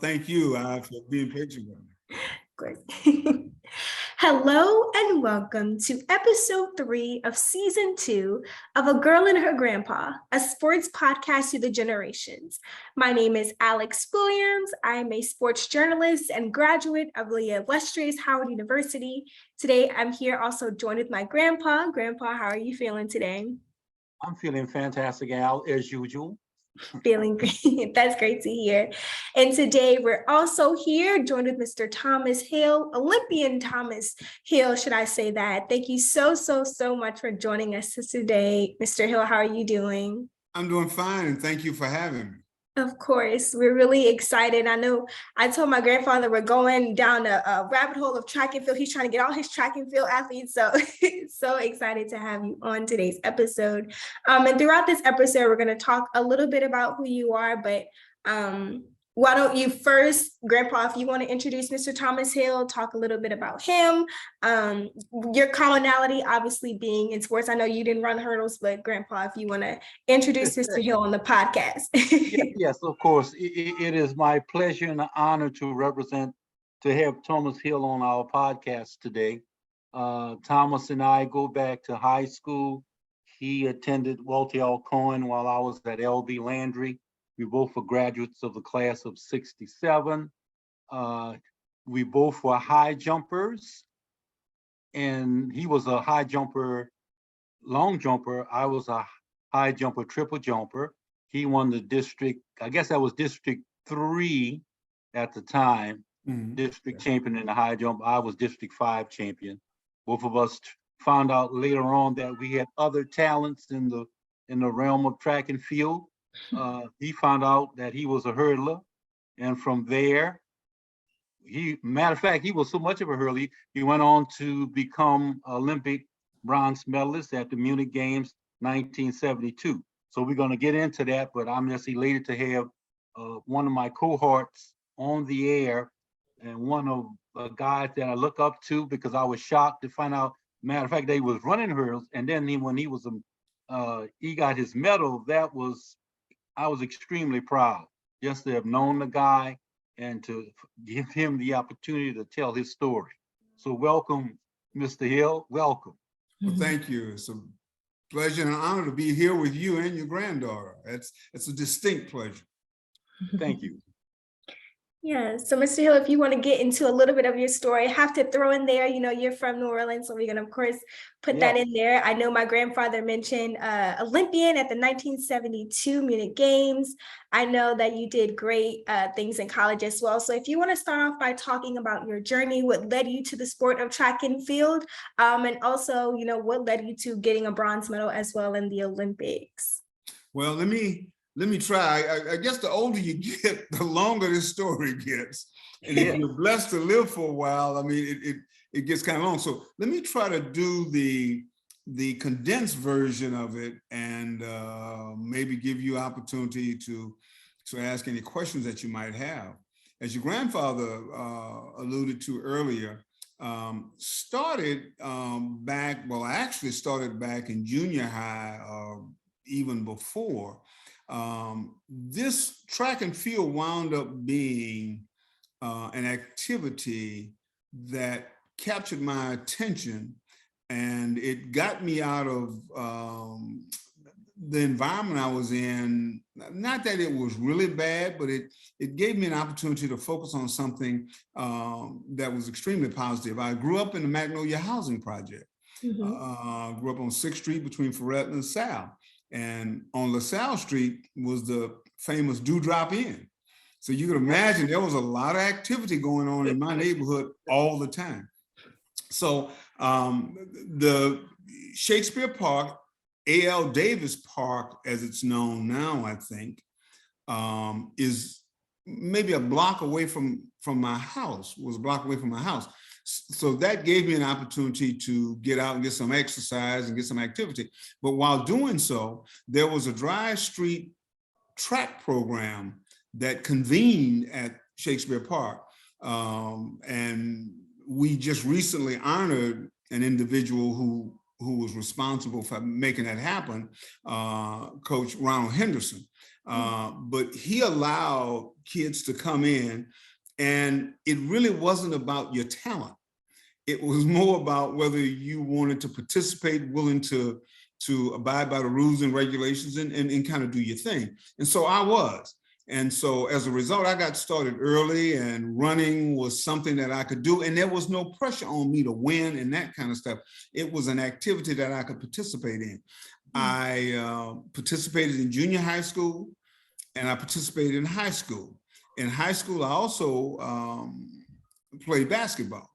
Thank you for being patient with me. Of course. Hello and welcome to episode 3 of season 2 of A Girl and Her Grandpa, a sports podcast through the generations. My name is Alex Williams. I am a sports journalist and graduate of the illustrious Howard University. Today, I'm here also joined with my grandpa. Grandpa, how are you feeling today? I'm feeling fantastic, Al, as usual. Feeling great. That's great to hear. And today we're also here joined with Mr. Thomas Hill, Olympian Thomas Hill, should I say that. Thank you so much for joining us today. Mr. Hill, how are you doing? I'm doing fine, and thank you for having me. Of course, we're really excited. I know I told my grandfather we're going down a rabbit hole of track and field. He's trying to get all his track and field athletes. So so excited to have you on today's episode. And throughout this episode, we're going to talk a little bit about who you are, but why don't you first, Grandpa, if you want to introduce Mr. Thomas Hill, talk a little bit about him, your commonality obviously being in sports. I know you didn't run hurdles, but Grandpa, if you want to introduce Mr. Hill on the podcast. Yes, of course. It is my pleasure and an honor to have Thomas Hill on our podcast today. Thomas and I go back to high school. He attended Walter L. Cohen while I was at L.B. Landry. We both were graduates of the class of '67. We both were high jumpers, and he was a high jumper, long jumper. I was a high jumper, triple jumper. He won the district, I guess that was District 3 at the time, district champion in the high jump. I was District 5 champion. Both of us found out later on that we had other talents in the realm of track and field. He found out that he was a hurdler, and from there, matter of fact, he was so much of a hurdler, he went on to become Olympic bronze medalist at the Munich Games 1972. So we're going to get into that, but I'm just elated to have one of my cohorts on the air and one of the guys that I look up to, because I was shocked to find out, matter of fact, they was running hurdles, and then when he got his medal, I was extremely proud just to have known the guy and to give him the opportunity to tell his story. So welcome, Mr. Hill, welcome. Well, thank you. It's a pleasure and an honor to be here with you and your granddaughter. It's a distinct pleasure. Thank you. Yeah, so Mr. Hill, if you want to get into a little bit of your story, I have to throw in there, you're from New Orleans, so we're going to, of course, put that in there. I know my grandfather mentioned Olympian at the 1972 Munich Games. I know that you did great things in college as well. So if you want to start off by talking about your journey, what led you to the sport of track and field, and also, what led you to getting a bronze medal as well in the Olympics? Well, let me try. I guess the older you get, the longer this story gets. And if you're blessed to live for a while, I mean, it gets kind of long. So let me try to do the condensed version of it, and maybe give you opportunity to ask any questions that you might have. As your grandfather alluded to earlier, started back in junior high, even before. This track and field wound up being an activity that captured my attention, and it got me out of the environment I was in. Not that it was really bad, but it gave me an opportunity to focus on something that was extremely positive. I grew up in the Magnolia Housing Project. Grew up on 6th Street between Ferret and LaSalle. And on LaSalle Street was the famous Dewdrop Inn. So you can imagine there was a lot of activity going on in my neighborhood all the time. So the Shakespeare Park, A.L. Davis Park, as it's known now, I think, is maybe a block away from my house, was a block away from my house. So that gave me an opportunity to get out and get some exercise and get some activity. But while doing so, there was a dry street track program that convened at Shakespeare Park. And we just recently honored an individual who was responsible for making that happen, Coach Ronald Henderson. But he allowed kids to come in, and it really wasn't about your talent. It was more about whether you wanted to participate, willing to abide by the rules and regulations and kind of do your thing. And so I was. And so as a result, I got started early, and running was something that I could do. And there was no pressure on me to win and that kind of stuff. It was an activity that I could participate in. I participated in junior high school, and I participated in high school. In high school, I also played basketball.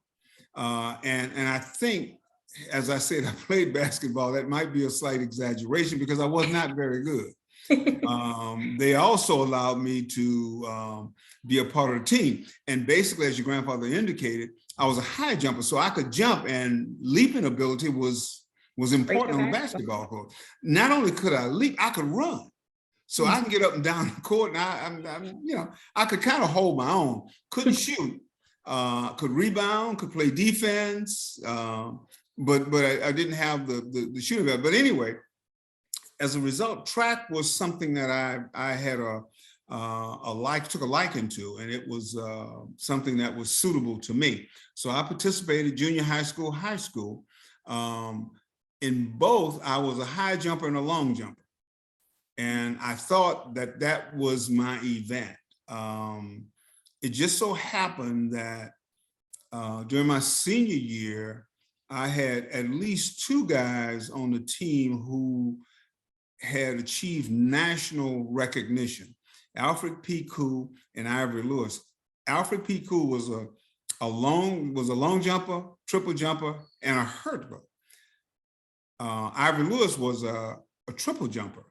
And I think, as I said, I played basketball. That might be a slight exaggeration because I was not very good. They also allowed me to be a part of the team. And basically, as your grandfather indicated, I was a high jumper, so I could jump, and leaping ability was important on the basketball court. Not only could I leap, I could run. So I can get up and down the court, and I could kind of hold my own. Couldn't shoot, could rebound, could play defense, but I didn't have the shooting ability. But anyway, as a result, track was something that I had took a liking to, and it was something that was suitable to me. So I participated junior high school, high school. In both, I was a high jumper and a long jumper. And I thought that was my event. It just so happened that during my senior year, I had at least two guys on the team who had achieved national recognition: Alfred P. Koo and Ivory Lewis. Alfred P. Koo was a long jumper, triple jumper, and a hurdler. Ivory Lewis was a triple jumper.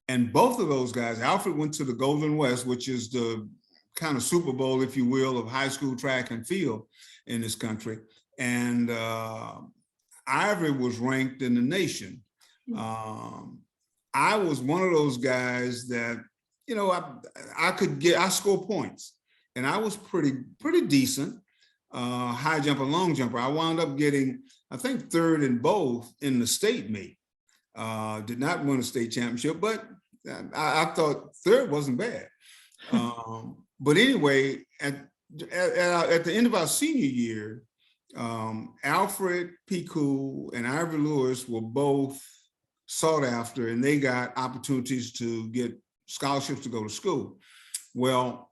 And both of those guys, Alfred went to the Golden West, which is the kind of Super Bowl, if you will, of high school track and field in this country. And Ivory was ranked in the nation. I was one of those guys that, I score points, and I was pretty decent, high jumper, long jumper. I wound up getting, I think, third in both in the state meet. Did not win a state championship, but I thought third wasn't bad. But anyway, at the end of our senior year, Alfred P. Koo and Ivory Lewis were both sought after, and they got opportunities to get scholarships to go to school. Well,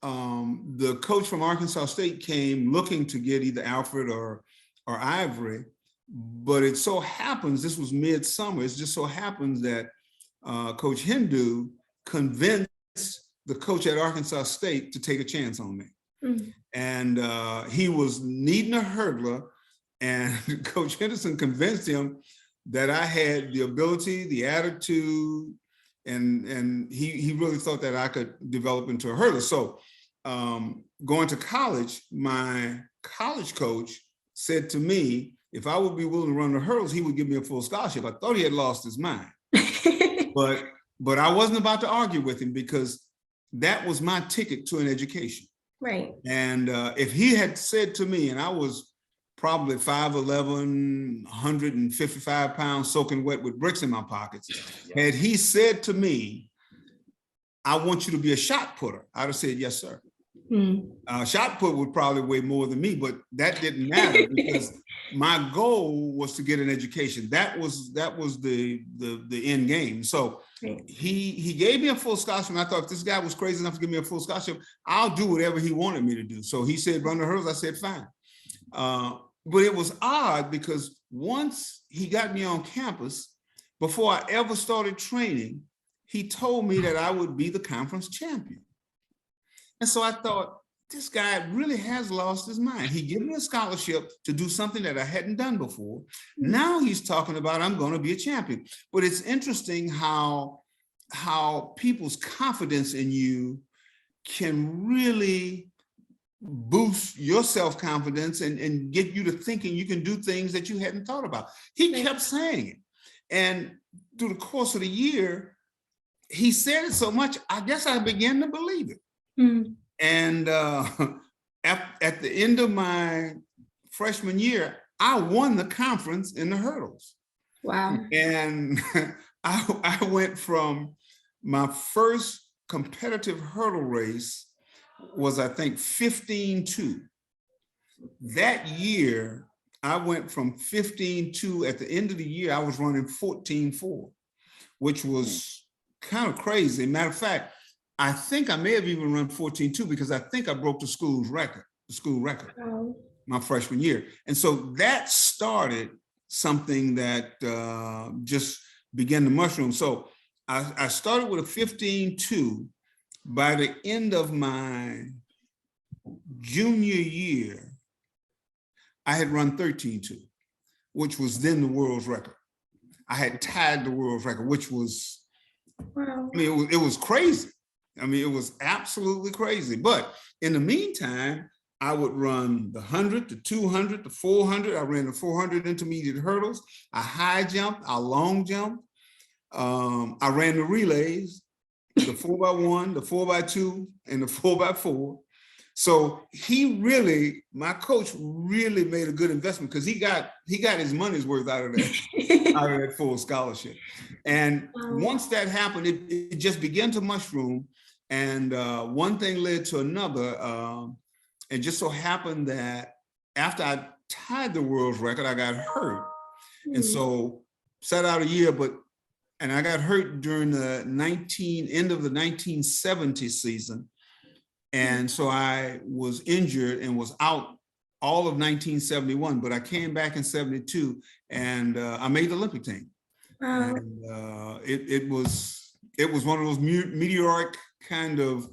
the coach from Arkansas State came looking to get either Alfred or Ivory, but it so happens, this was midsummer, it just so happens that Coach Hindu convinced the coach at Arkansas State to take a chance on me. And he was needing a hurdler, and Coach Henderson convinced him that I had the ability, the attitude, and he really thought that I could develop into a hurdler. So going to college, my college coach said to me, if I would be willing to run the hurdles, he would give me a full scholarship. I thought he had lost his mind, but I wasn't about to argue with him, because that was my ticket to an education. Right. And if he had said to me, and I was probably 5'11", 155 pounds, soaking wet with bricks in my pockets, had he said to me, I want you to be a shot putter, I'd have said, yes, sir. Shot put would probably weigh more than me, but that didn't matter because my goal was to get an education. That was the end game. So he gave me a full scholarship, and I thought, if this guy was crazy enough to give me a full scholarship, I'll do whatever he wanted me to do. So he said, run the hurdles. I said, fine. But it was odd, because once he got me on campus, before I ever started training, he told me that I would be the conference champion. And so I thought, this guy really has lost his mind. He gave me a scholarship to do something that I hadn't done before. Now he's talking about, I'm going to be a champion. But it's interesting how people's confidence in you can really boost your self-confidence and get you to thinking you can do things that you hadn't thought about. He kept saying it. And through the course of the year, he said it so much, I guess I began to believe it. And at the end of my freshman year, I won the conference in the hurdles. Wow. And I went from my first competitive hurdle race was, I think, 15-2. That year, I went from 15-2. At the end of the year, I was running 14-4, which was kind of crazy. Matter of fact, I think I may have even run 14-2 because I think I broke the school record my freshman year. And so that started something that just began to mushroom. So I started with a 15-2. By the end of my junior year, I had run 13-2, which was then the world's record. I had tied the world's record, which was, Wow. I mean, it was crazy. I mean, it was absolutely crazy. But in the meantime, I would run the 100, the 200, the 400. I ran the 400 intermediate hurdles. I high jumped, I long jumped. I ran the relays, the 4x1, the 4x2, and the 4x4. So my coach really made a good investment because he got his money's worth out of that full scholarship. And once that happened, it just began to mushroom. And one thing led to another. It just so happened that after I tied the world's record, I got hurt. And so sat out a year, and I got hurt during the end of the 1970 season. And so I was injured and was out all of 1971, but I came back in 72 and I made the Olympic team. Wow. And it was one of those meteoric kind of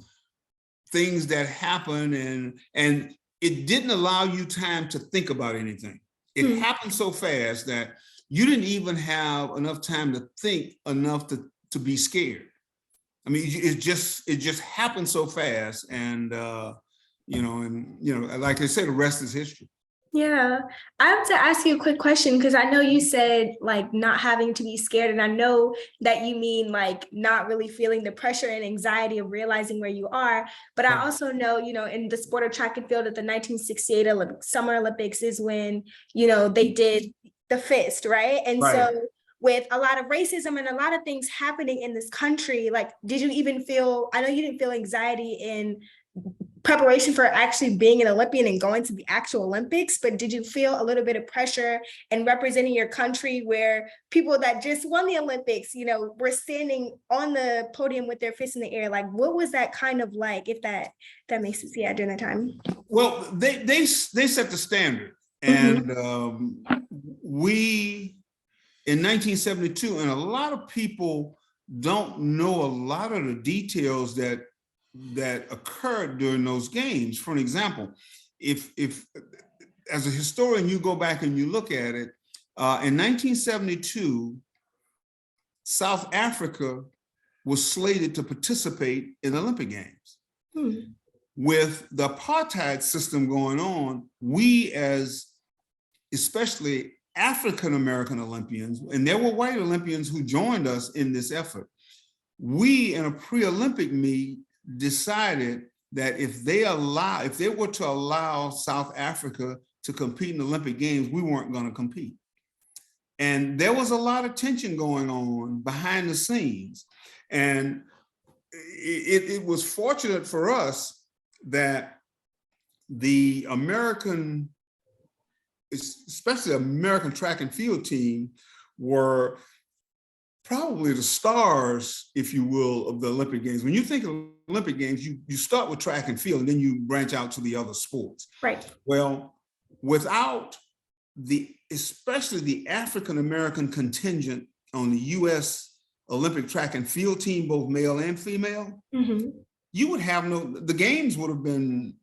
things that happen, and it didn't allow you time to think about anything. It happened so fast that you didn't even have enough time to think enough to be scared. I mean, it just happened so fast, and like I said, the rest is history. Yeah, I have to ask you a quick question because I know you said like not having to be scared, and I know that you mean like not really feeling the pressure and anxiety of realizing where you are. But I also know, in the sport of track and field at the 1968 Summer Olympics is when, they did the fist, right? And so with a lot of racism and a lot of things happening in this country, like, did you even feel, I know you didn't feel anxiety in preparation for actually being an Olympian and going to the actual Olympics, but did you feel a little bit of pressure in representing your country where people that just won the Olympics, were standing on the podium with their fists in the air? Like, what was that kind of like, if that makes sense, during that time? Well, they set the standard, and we, in 1972, and a lot of people don't know a lot of the details that occurred during those games. For an example, if as a historian you go back and you look at it, in 1972, South Africa was slated to participate in the Olympic Games. With the apartheid system going on, we, as especially African-American Olympians, and there were white Olympians who joined us in this effort, we in a pre-Olympic meet decided that if they were to allow South Africa to compete in the Olympic Games, we weren't going to compete. And there was a lot of tension going on behind the scenes. And it was fortunate for us that the American, especially American track and field team, were probably the stars, if you will, of the Olympic Games. When you think of Olympic Games, you start with track and field, and then you branch out to the other sports. Right. Well, without especially the African-American contingent on the U.S. Olympic track and field team, both male and female, you would have the games would have been,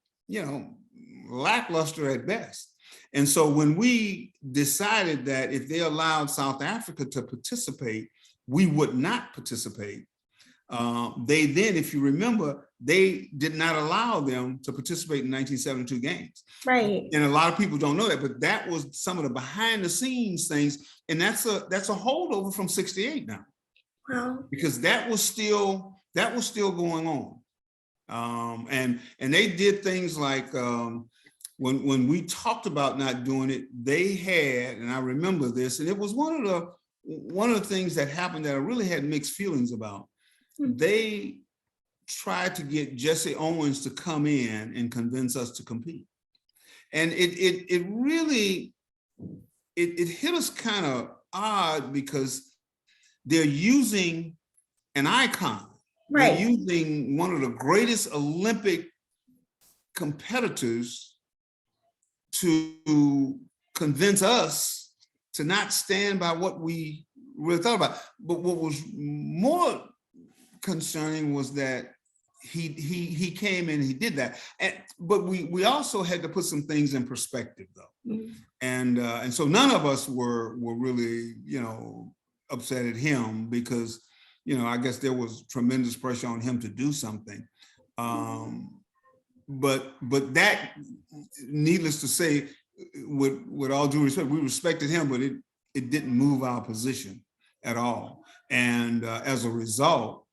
lackluster at best. And so when we decided that if they allowed South Africa to participate, we would not participate. They then, if you remember, they did not allow them to participate in 1972 games. Right. And a lot of people don't know that, but that was some of the behind the scenes things. And that's a holdover from 68 now. Wow. Because that was still going on. And they did things like, when we talked about not doing it, they had, and I remember this, and it was one of the things that happened that I really had mixed feelings about. they tried to get Jesse Owens to come in and convince us to compete. And it really hit us kind of odd because they're using an icon. Right. They're using one of the greatest Olympic competitors to convince us to not stand by what we really thought about. But what was more concerning was that he came in, he did that, but we also had to put some things in perspective, though, and so none of us were really, upset at him because, I guess there was tremendous pressure on him to do something, but that, needless to say, with all due respect, we respected him, but it didn't move our position at all, and as a result,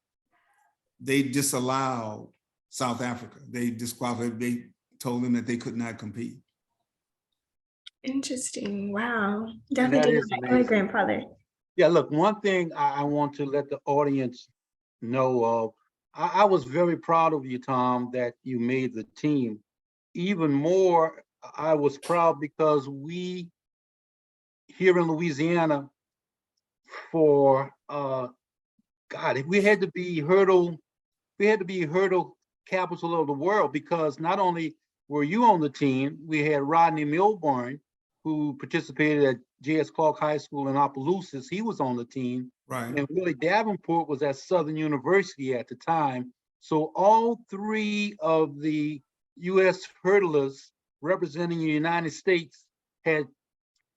they disallowed South Africa. They disqualified. They told them that they could not compete. Interesting. Wow. Definitely did not know my grandfather. Yeah, look, one thing I want to let the audience know of, I was very proud of you, Tom, that you made the team. Even more, I was proud because we here in Louisiana for God, we had to be hurdle capital of the world, because not only were you on the team, we had Rodney Milburn, who participated at J.S. Clark High School in Opelousas. He was on the team. Right. And Willie Davenport was at Southern University at the time. So all three of the U.S. hurdlers representing the United States had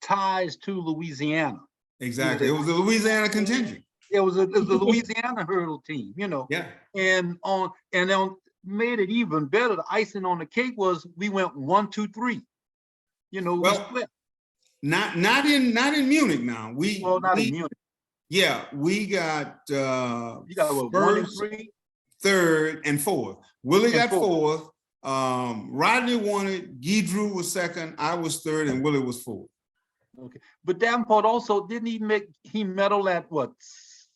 ties to Louisiana. Exactly. It was the Louisiana contingent. It was the Louisiana hurdle team, Yeah. And made it even better. The icing on the cake was we went 1, 2, 3. Well, we split. Not in Munich now. Not in Munich. Yeah, we got You got what, first, 1 and 3, third, and fourth. Willie got fourth. fourth. Rodney won it. Guy Drew was second. I was third, and Willie was fourth. Okay, but Davenport also didn't he medal at what?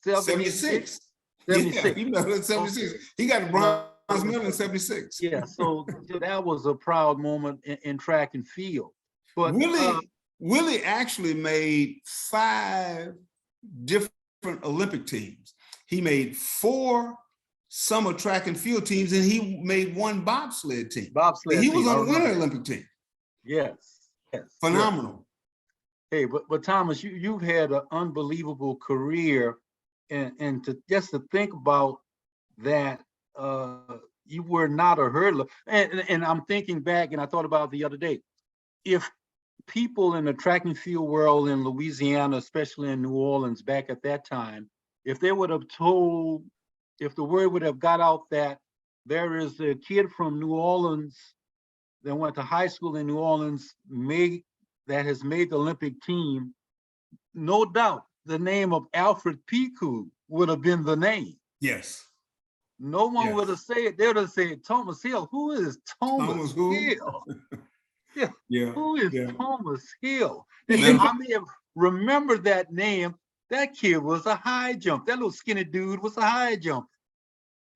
76. 76. Yeah, he medaled at 76. He got a bronze medal in 76. Yeah, so that was a proud moment in track and field. But Willie actually made 5 different Olympic teams. He made 4 summer track and field teams, and he made 1 bobsled team. He was on the Winter Olympic team. Yes. Phenomenal. Hey, but Thomas, you've had an unbelievable career, and to think about that, you were not a hurdler. And I'm thinking back, and I thought about it the other day. If people in the track and field world in Louisiana, especially in New Orleans back at that time, if the word would have got out that there is a kid from New Orleans that went to high school in New Orleans that has made the Olympic team, no doubt the name of Alfred Picu would have been the name. Yes. No one would have said it. They would have said Thomas Hill. Who is Thomas Hill? Yeah. Who is Thomas Hill? I may have remembered that name. That kid was a high jump. That little skinny dude was a high jump.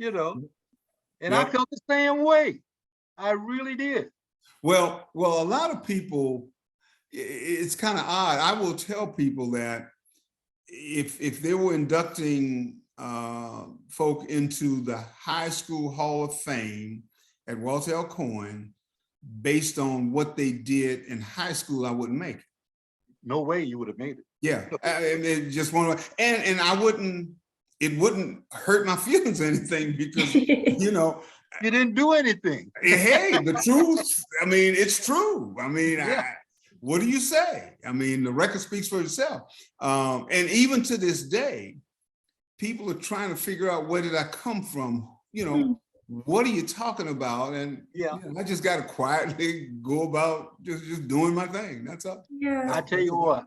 And I felt the same way. I really did. Well, a lot of people, it's kind of odd. I will tell people that if they were inducting folk into the High School Hall of Fame at Walter L. Cohen based on what they did in high school, I wouldn't make it. No way you would have made it. Yeah, I mean, just one, and I wouldn't. It wouldn't hurt my feelings or anything because you didn't do anything. Hey, the truth. I mean, it's true. I mean, what do you say? I mean, the record speaks for itself. And even to this day, people are trying to figure out where did I come from? What are you talking about? And I just got to quietly go about just doing my thing. That's all. Yeah. I tell you what,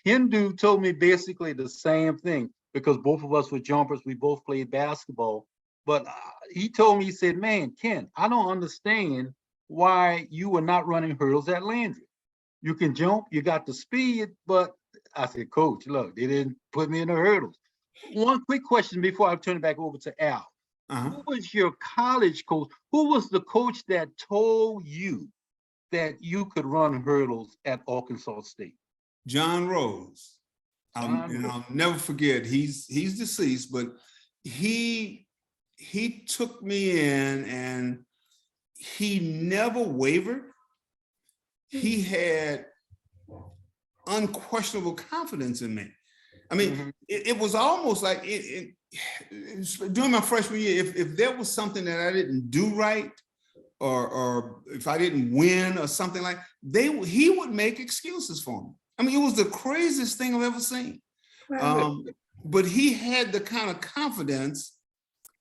Hindu told me basically the same thing, because both of us were jumpers. We both played basketball. But he told me, he said, man, Ken, I don't understand why you were not running hurdles at Landry. You can jump, you got the speed, but I said, Coach, look, they didn't put me in the hurdles. One quick question before I turn it back over to Al. Who was your college coach? Who was the coach that told you that you could run hurdles at Arkansas State? John Rose. John I'll never forget. He's deceased, but he took me in, and he never wavered. He had unquestionable confidence in me. I mean, it was almost like during my freshman year, if there was something that I didn't do right, or if I didn't win or something like, he would make excuses for me. I mean, it was the craziest thing I've ever seen. Wow. But he had the kind of confidence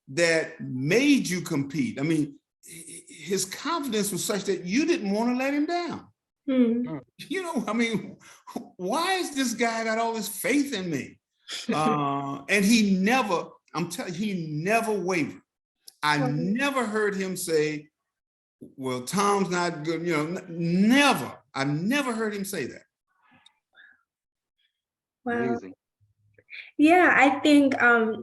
that made you compete. I mean, his confidence was such that you didn't want to let him down. You know, I mean, why is this guy got all this faith in me? And he never, I'm telling you, he never wavered. I never heard him say, well, Tom's not good, you know, never. I never heard him say that. Wow. Amazing. Yeah, I think,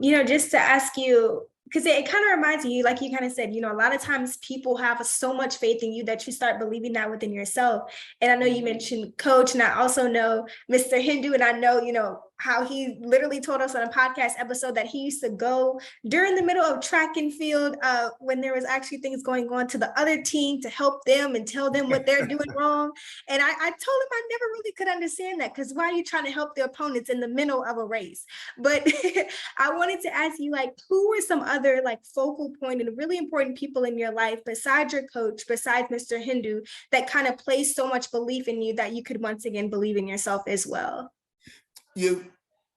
you know, just to ask you, because it kind of reminds you, like you kind of said, you know, a lot of times people have so much faith in you that you start believing that within yourself. And I know you mentioned coach, and I also know Mr. Hindu, and I know, you know, how he literally told us on a podcast episode that he used to go during the middle of track and field when there was actually things going on to the other team to help them and tell them what they're doing wrong. And I told him I never really could understand that, because why are you trying to help the opponents in the middle of a race? But I wanted to ask you, like, who were some other like focal point and really important people in your life besides your coach, besides Mr. Hindu, that kind of placed so much belief in you that you could once again believe in yourself as well?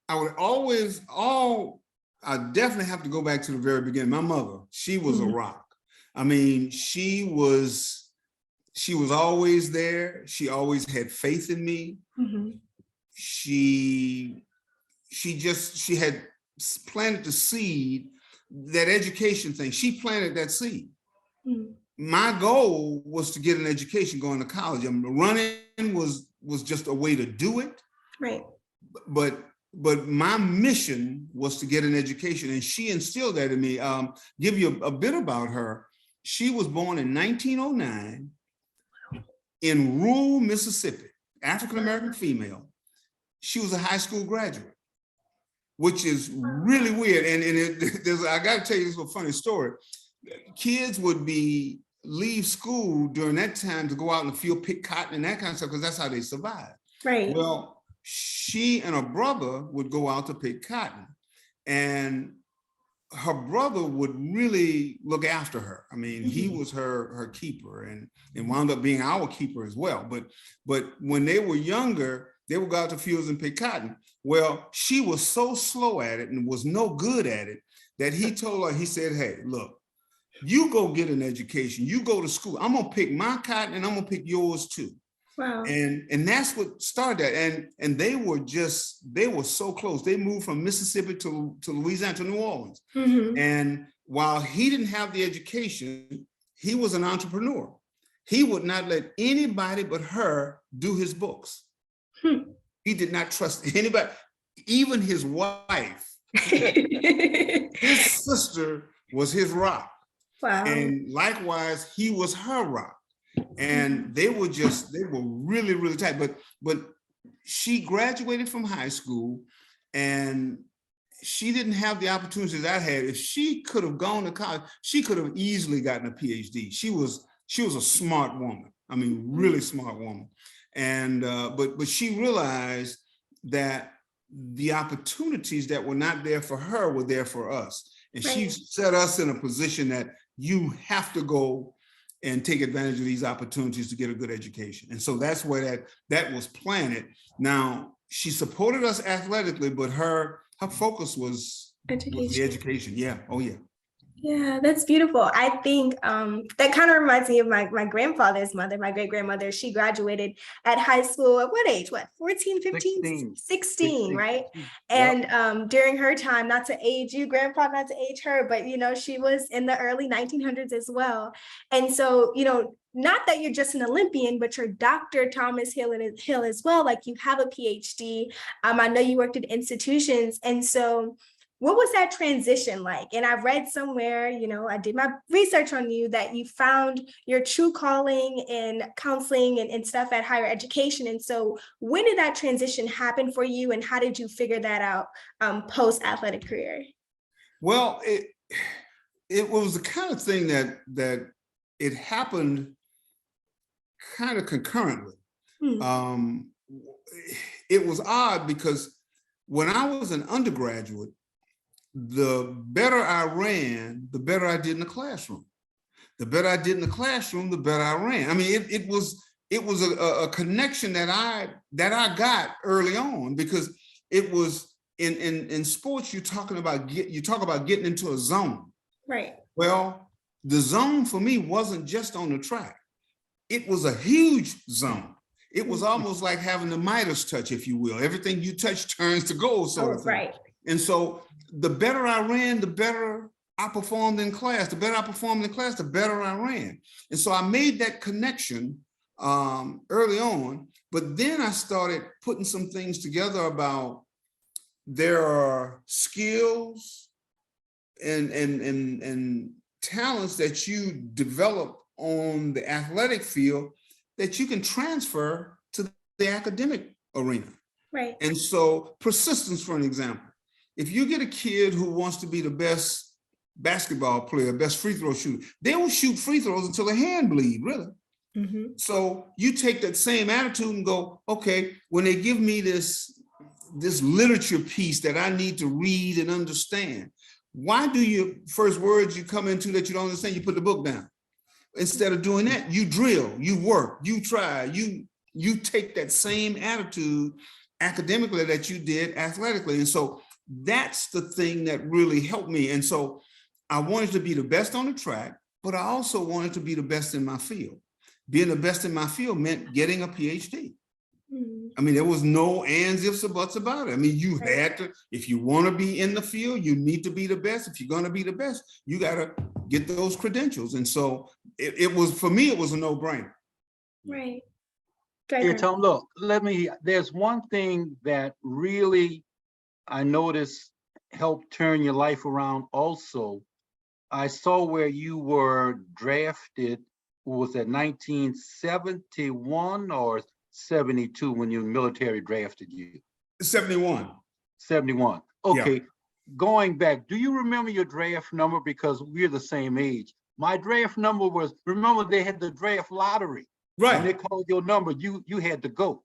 I would always, I definitely have to go back to the very beginning. My mother, she was a rock. I mean, she was always there. She always had faith in me. She had planted the seed, that education thing. She planted that seed. My goal was to get an education, going to college. I mean, running was just a way to do it. Right. But my mission was to get an education, and she instilled that in me. Give you a bit about her. She was born in 1909 in rural Mississippi, African-American female. She was a high school graduate, which is really weird. And I got to tell you this little funny story. Kids would leave school during that time to go out in the field, pick cotton and that kind of stuff, because that's how they survived. Right. Well, she and her brother would go out to pick cotton, and her brother would really look after her. I mean, he was her keeper, and wound up being our keeper as well. But when they were younger, they would go out to fields and pick cotton. Well, she was so slow at it and was no good at it that he told her, he said, hey, look, you go get an education, you go to school. I'm gonna pick my cotton and I'm gonna pick yours too. Wow. And that's what started that. And they were so close. They moved from Mississippi to Louisiana, to New Orleans. And while he didn't have the education, he was an entrepreneur. He would not let anybody but her do his books. He did not trust anybody, even his wife. His sister was his rock. Wow. And likewise, he was her rock. And they were really, really tight. But she graduated from high school, and she didn't have the opportunities I had. If she could have gone to college, she could have easily gotten a PhD. She was a smart woman. I mean, really smart woman. And but she realized that the opportunities that were not there for her were there for us. And she set us in a position that you have to go and take advantage of these opportunities to get a good education. And so that's where that was planted. Now, she supported us athletically, but her focus was the education. Yeah. Oh, yeah. Yeah, that's beautiful. I think that kind of reminds me of my grandfather's mother, my great-grandmother. She graduated at high school at what age? 14, 15? 16, right? Yep. And during her time, not to age you, grandpa, not to age her, but, you know, she was in the early 1900s as well. And so, you know, not that you're just an Olympian, but you're Dr. Thomas Hill as well. Like, you have a PhD. I know you worked at institutions. And so what was that transition like? And I read somewhere, you know, I did my research on you, that you found your true calling in counseling and stuff at higher education. And so when did that transition happen for you, and how did you figure that out post athletic career? Well, it was the kind of thing that it happened kind of concurrently. It was odd because when I was an undergraduate, the better I ran, the better I did in the classroom. The better I did in the classroom, the better I ran. I mean, it was a connection that I got early on, because it was in sports. You talk about getting into a zone. Right. Well, the zone for me wasn't just on the track. It was a huge zone. It was almost like having the Midas touch, if you will. Everything you touch turns to gold, sort of thing. Right. And so the better I ran, the better I performed in class. The better I performed in class, the better I ran. And so I made that connection early on. But then I started putting some things together about there are skills and talents that you develop on the athletic field that you can transfer to the academic arena. Right. And so persistence, for an example, if you get a kid who wants to be the best basketball player, best free throw shooter, they will shoot free throws until their hand bleed, really. So you take that same attitude and go, okay, when they give me this literature piece that I need to read and understand, why do your first words you come into that you don't understand, you put the book down? Instead of doing that, you drill, you work, you try, you take that same attitude academically that you did athletically. And so that's the thing that really helped me. And so I wanted to be the best on the track, but I also wanted to be the best in my field. Being the best in my field meant getting a PhD. I mean, there was no ands, ifs, or buts about it. I mean, you had to, if you want to be in the field, you need to be the best. If you're going to be the best, you got to get those credentials. And so it was, for me, it was a no-brainer. Right. Here, Tom, look, there's one thing that really I noticed helped turn your life around also. I saw where you were drafted, was that 1971 or 72 when your military drafted you? 71. 71. Okay. Yeah. Going back, do you remember your draft number? Because we're the same age. My draft number was, remember they had the draft lottery. Right. When they called your number, you had to go.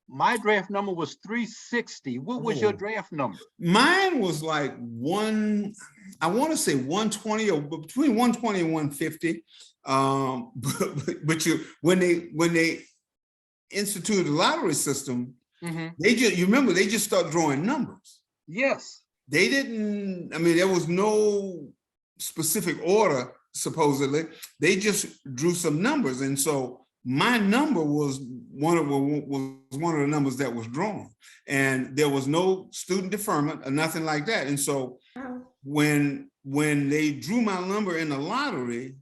My draft number was 360. What was your draft number? Mine was like I want to say 120 or between 120 and 150. But when they instituted the lottery system, you remember they just start drawing numbers. Yes. They didn't, I mean, there was no specific order, supposedly. They just drew some numbers. And so my number was one of the numbers that was drawn. And there was no student deferment or nothing like that. And so when they drew my number in the lottery,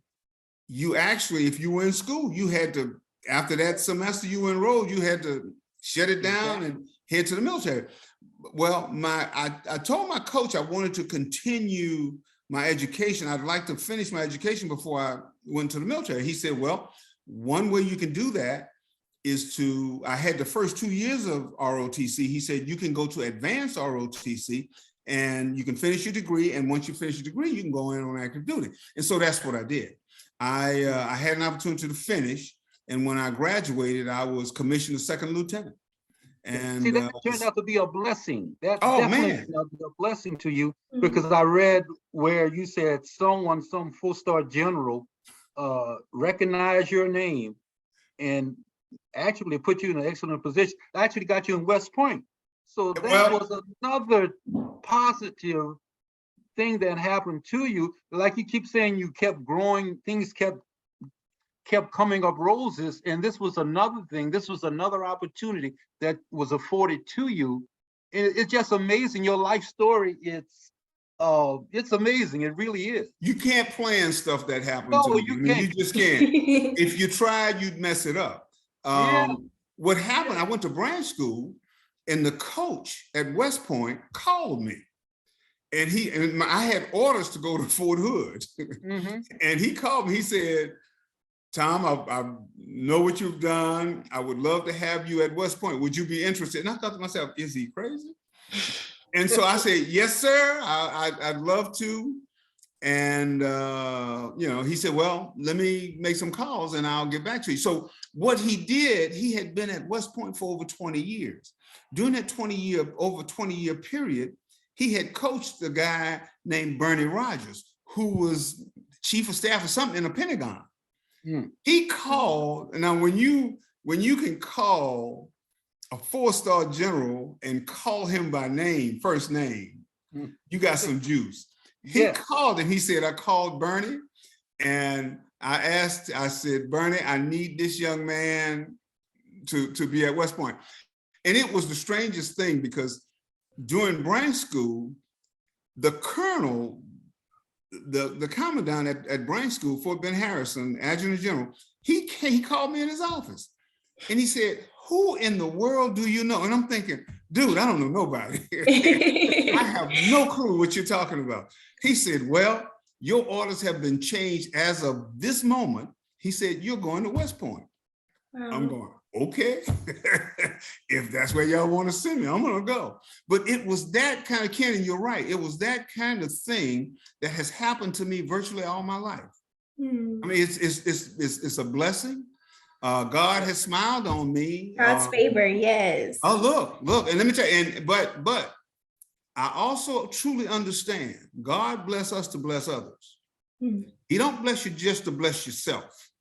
you actually, if you were in school, you had to, after that semester you enrolled, you had to shut it down and head to the military. Well, I told my coach I wanted to continue my education. I'd like to finish my education before I went to the military. He said, well, one way you can do that is I had the first 2 years of ROTC. He said, you can go to advanced ROTC and you can finish your degree. And once you finish your degree, you can go in on active duty. And so that's what I did. I had an opportunity to finish. And when I graduated, I was commissioned a second lieutenant. And see, that turned out to be a blessing. That definitely turned out to be a blessing to you, because I read where you said some 4-star general recognized your name and actually put you in an excellent position. Actually got you in West Point. So that was another positive thing that happened to you. Like you keep saying, you kept growing, things kept coming up roses, and this was another thing. This was another opportunity that was afforded to you. It's just amazing. Your life story, it's amazing. It really is. You can't plan stuff that happens. No, to you. I mean, you just can't. If you tried, you'd mess it up. What happened, I went to branch school, and the coach at West Point called me. and I had orders to go to Fort Hood. And he called me, he said, Tom, I know what you've done. I would love to have you at West Point. Would you be interested? And I thought to myself, is he crazy? And so I said, yes, sir, I'd love to. And, he said, well, let me make some calls and I'll get back to you. So what he did, he had been at West Point for over 20 years. During that over 20 year period, he had coached a guy named Bernie Rogers, who was chief of staff or something in the Pentagon. He called, now when you can call a 4-star general and call him by name, first name, you got some juice. He called and he said, I called Bernie and I said, Bernie, I need this young man to be at West Point. And it was the strangest thing because during branch school, the colonel, the commandant at branch school, Fort Ben Harrison, adjutant general, he called me in his office and he said, who in the world do you know? And I'm thinking, dude, I don't know nobody. I have no clue what you're talking about. He said, well, your orders have been changed as of this moment. He said, you're going to West Point. I'm going, okay. If that's where y'all want to send me, I'm going to go. But it was that kind of, Ken, and you're right. It was that kind of thing that has happened to me virtually all my life. I mean, it's a blessing. God has smiled on me. God's favor, yes. Oh, look, and let me tell you, but I also truly understand God bless us to bless others. He don't bless you just to bless yourself.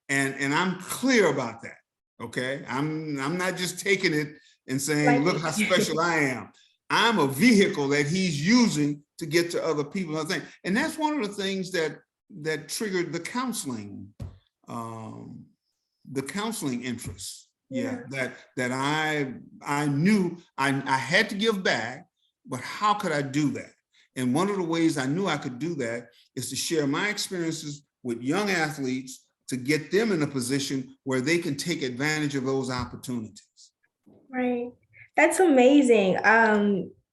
And I'm clear about that. Okay. I'm not just taking it and saying, look how special I am. I'm a vehicle that he's using to get to other people. And that's one of the things that triggered the counseling interest. That I knew I had to give back, but how could I do that? And one of the ways I knew I could do that is to share my experiences with young athletes to get them in a position where they can take advantage of those opportunities. Right. That's amazing.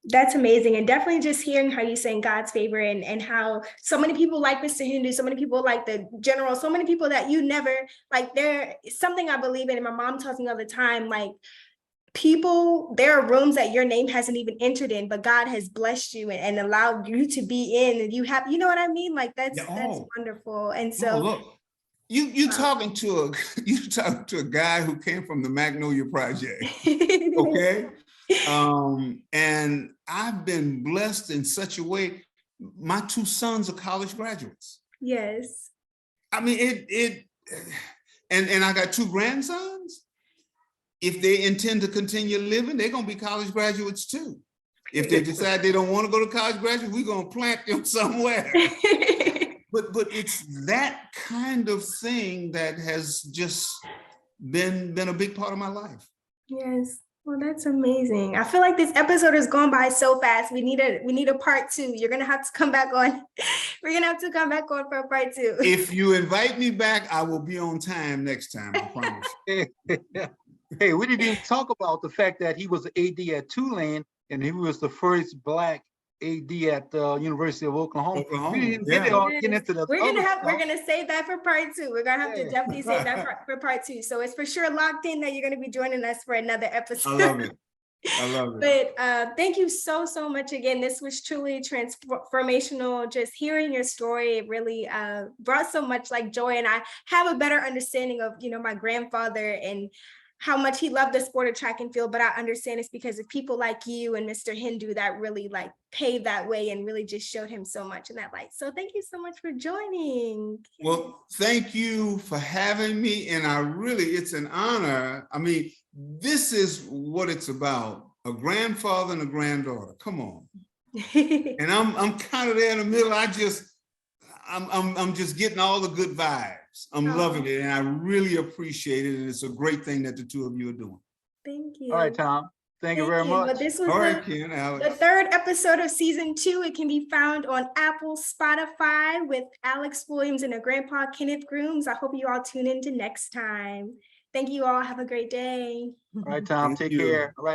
That's amazing. And definitely just hearing how you're saying God's favor and how so many people like Mr. Hindu, so many people like the general, so many people that you never, like, there is something I believe in, and my mom tells me all the time, like, people, there are rooms that your name hasn't even entered in, but God has blessed you and allowed you to be in, and you have, you know what I mean? Like, that's wonderful. And so look, you talking to a guy who came from the Magnolia Project, okay? And I've been blessed in such a way. My 2 sons are college graduates. Yes. I mean, and I got 2 grandsons. If they intend to continue living, they're going to be college graduates too. If they decide they don't want to go to college graduate, we're going to plant them somewhere. But it's that kind of thing that has just been a big part of my life. Yes. Well, that's amazing. I feel like this episode has gone by so fast. We need a part 2. You're gonna have to come back on. We're gonna have to come back on for a part 2. If you invite me back, I will be on time next time, I promise. Hey, we didn't even talk about the fact that he was an AD at Tulane, and he was the first Black AD at the University of Oklahoma. We didn't get into the we're gonna save that for part 2. We're gonna have to definitely save that for part 2. So it's for sure locked in that you're gonna be joining us for another episode. I love it. But thank you so much again. This was truly transformational. Just hearing your story, it really brought so much like joy, and I have a better understanding of my grandfather and how much he loved the sport of track and field, but I understand it's because of people like you and Mr. Hindu that really like paved that way and really just showed him so much in that light. So thank you so much for joining. Well, thank you for having me. And it's an honor. I mean, this is what it's about. A grandfather and a granddaughter. Come on. And I'm kind of there in the middle. I'm just getting all the good vibes. I'm loving it, and I really appreciate it. And it's a great thing that the 2 of you are doing. Thank you. All right, Tom. Thank you very much. But this was Ken, the 3rd episode of season 2. It can be found on Apple, Spotify with Alex Williams and her grandpa, Kenneth Grooms. I hope you all tune in to next time. Thank you all. Have a great day. All right, Tom. Take care. All right.